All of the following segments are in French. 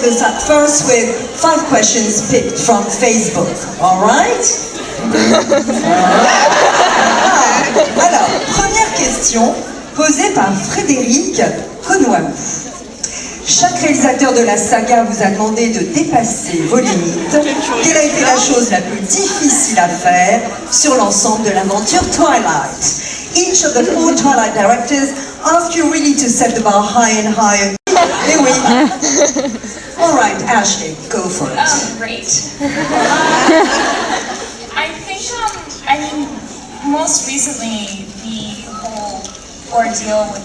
to start first with 5 questions picked from Facebook. All right? Alors, première question posée par Frédéric Conouamou. Chaque réalisateur de la saga vous a demandé de dépasser vos limites. Quelle a été la chose la plus difficile à faire sur l'ensemble de l'aventure Twilight? Each of the 4 Twilight directors asked you really to set the bar higher and higher. Eh oui. All right, Ashley, go for it. Great. I think, most recently, the whole ordeal with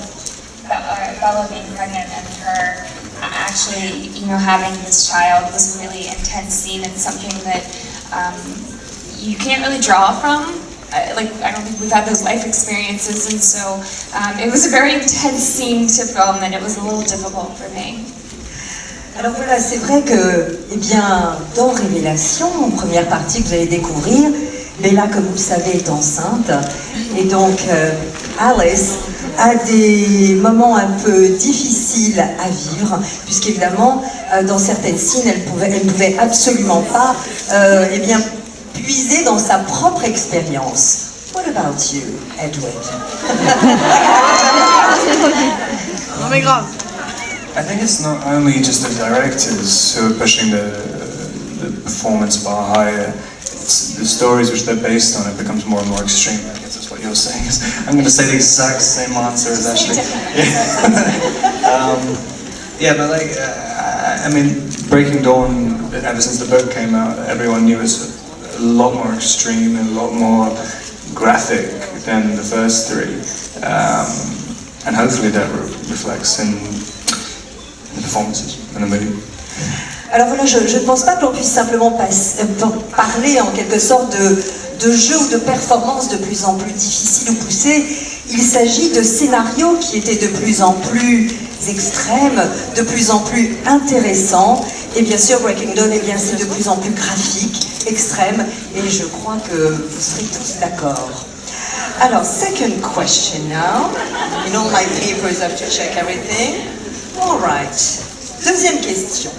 Bella being pregnant and her actually, having this child was a really intense scene and something that you can't really draw from. I don't think we've had those life experiences, and so it was a very intense scene to film, and it was a little difficult for me. Alors voilà, c'est vrai que, dans Révélation, en première partie que vous allez découvrir, Bella, comme vous le savez, est enceinte, et donc Alice a des moments un peu difficiles à vivre, puisqu'évidemment, dans certaines scènes, elle ne pouvait absolument pas, puiser dans sa propre expérience. What about you, Edward? Non mais grave. I think it's not only just the directors who are pushing the performance bar higher. It's the stories which they're based on. It becomes more and more extreme. I guess that's what you're saying. I'm going to say the exact same answer as Ashley. Yeah, but Breaking Dawn. Ever since the book came out, everyone knew it's a lot more extreme and a lot more graphic than the first 3, and hopefully that reflects in the performances in the movie. Alors voilà, je ne pense pas que l'on puisse simplement parler en quelque sorte de jeux ou de performances de plus en plus difficiles ou poussées. Il s'agit de scénarios qui étaient de plus en plus extrêmes, de plus en plus intéressants. Et bien sûr, Breaking Dawn, c'est de plus en plus graphique, extrême. Et je crois que vous serez tous d'accord. Alors, second question now. In all my papers, I have to check everything. All right. Deuxième question.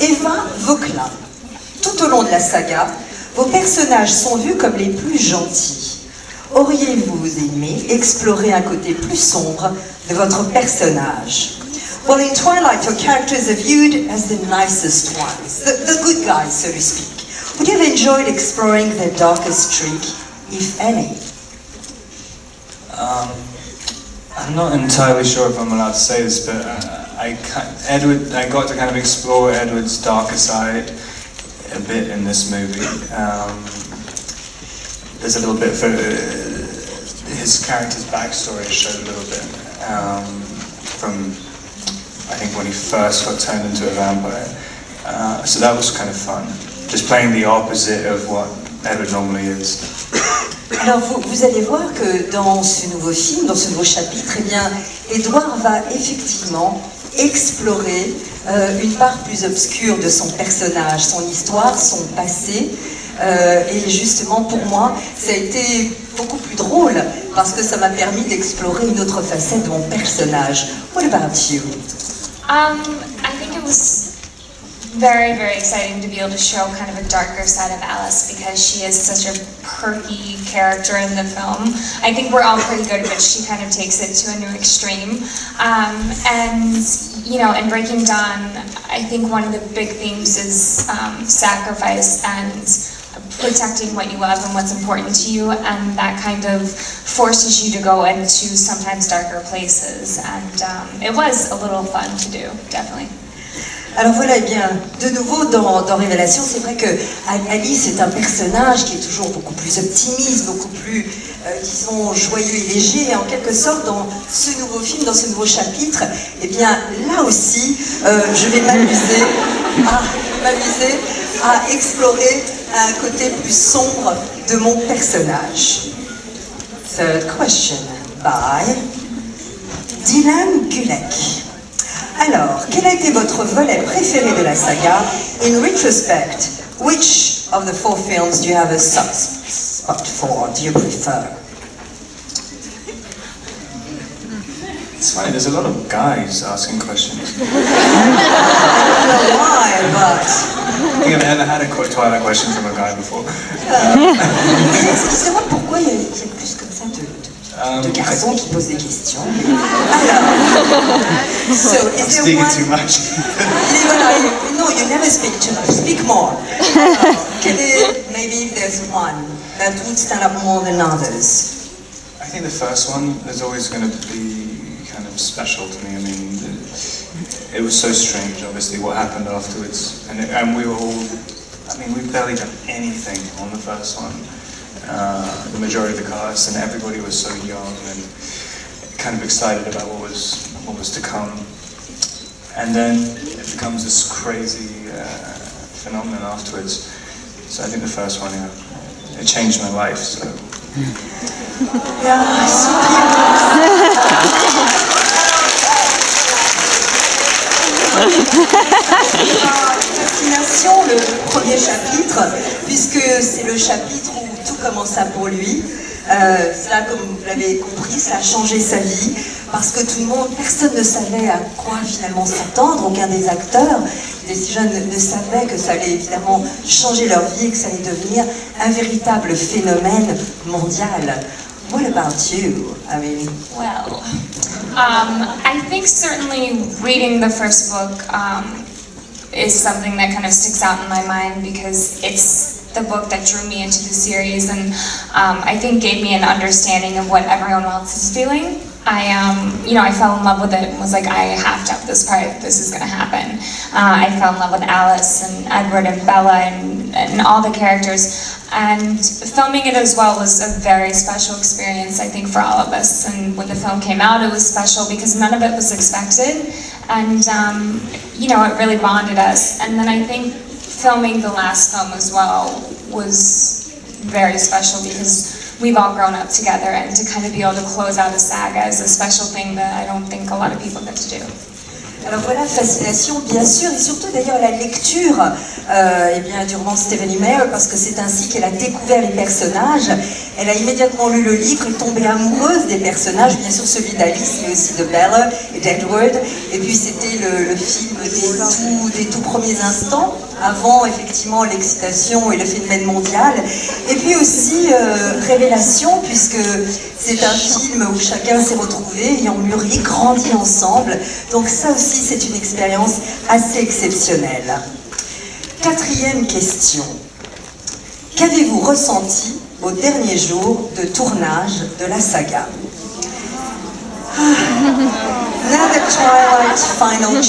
Eva Vauquelin. Tout au long de la saga, vos personnages sont vus comme les plus gentils. Auriez-vous aimé explorer un côté plus sombre de votre personnage? Well, in Twilight, your characters are viewed as the nicest ones, the good guys, so to speak. Would you have enjoyed exploring their darkest streak, if any? I'm not entirely sure if I'm allowed to say this, but I got to kind of explore Edward's darker side a bit in this movie. There's a little bit of his character's backstory showed a little bit from, I think, when he first got turned into a vampire. So that was kind of fun, just playing the opposite of what Edward normally is. Alors vous allez voir que dans ce nouveau film, dans ce nouveau chapitre, Edward va effectivement explorer une part plus obscure de son personnage, son histoire, son passé. Et justement pour moi, ça a été beaucoup plus drôle parce que ça m'a permis d'explorer une autre facette de mon personnage. What about you? I think it was very, very exciting to be able to show kind of a darker side of Alice because she is such a perky character in the film. I think we're all pretty good, but she kind of takes it to a new extreme. And, in Breaking Dawn, I think one of the big themes is sacrifice and protecting what you love and what's important to you, and that kind of forces you to go into sometimes darker places. And it was a little fun to do, definitely. Alors voilà, de nouveau dans Révélation, c'est vrai que Alice est un personnage qui est toujours beaucoup plus optimiste, beaucoup plus, disons, joyeux et léger. Et en quelque sorte, dans ce nouveau film, dans ce nouveau chapitre, là aussi, je vais m'amuser à explorer un côté plus sombre de mon personnage. Third question by Dylan Gulek. Alors, quel a été votre volet préféré de la saga? In retrospect, which of the 4 films do you have a soft spot for? Do you prefer? It's funny, there's a lot of guys asking questions. I don't know why, but... I think I've never had a Twilight question from a guy before. Justement, pourquoi il y a plus comme ça de garçons qui posent des questions? Alors, so, I'm speaking too much. No, you never speak too much. Speak more. Maybe there's one that would stand up more than others. I think the first one is always going to be kind of special to me. I mean, it was so strange, obviously, what happened afterwards. And we were all, I mean, we barely done anything on the first one. The majority of the cast, and everybody was so young and kind of excited about what was to come. And then it becomes this crazy phenomenon afterwards. So I think the first one, it changed my life. So. Yeah, Fascination, le premier chapitre, puisque c'est le chapitre où tout commença pour lui. Cela, comme vous l'avez compris, ça a changé sa vie, parce que tout le monde, personne ne savait à quoi finalement s'attendre, aucun des acteurs, des si jeunes ne savaient que ça allait évidemment changer leur vie et que ça allait devenir un véritable phénomène mondial. What about you? I mean... Well, I think certainly reading the first book is something that kind of sticks out in my mind because it's the book that drew me into the series and I think gave me an understanding of what everyone else is feeling. I fell in love with it and was like, I have to have this part, this is going to happen. I fell in love with Alice and Edward and Bella and all the characters. And filming it as well was a very special experience, I think, for all of us. And when the film came out, it was special because none of it was expected. And, it really bonded us. And then I think filming the last film as well was very special because we've all grown up together, and to kind of be able to close out a saga is a special thing that I don't think a lot of people get to do. Alors voilà, fascination bien sûr, et surtout d'ailleurs la lecture du roman de Stephenie Meyer, parce que c'est ainsi qu'elle a découvert les personnages. Elle a immédiatement lu le livre et tombé amoureuse des personnages, bien sûr celui d'Alice, mais aussi de Bella et d'Edward. Et puis c'était le film des tout premiers instants, avant effectivement l'excitation et le phénomène mondial. Et puis aussi révélation, puisque c'est un film où chacun s'est retrouvé, ayant mûri, grandi ensemble. Donc ça aussi, c'est une expérience assez exceptionnelle. Quatrième question. Qu'avez-vous ressenti au dernier jour de tournage de la saga? Now the Twilight final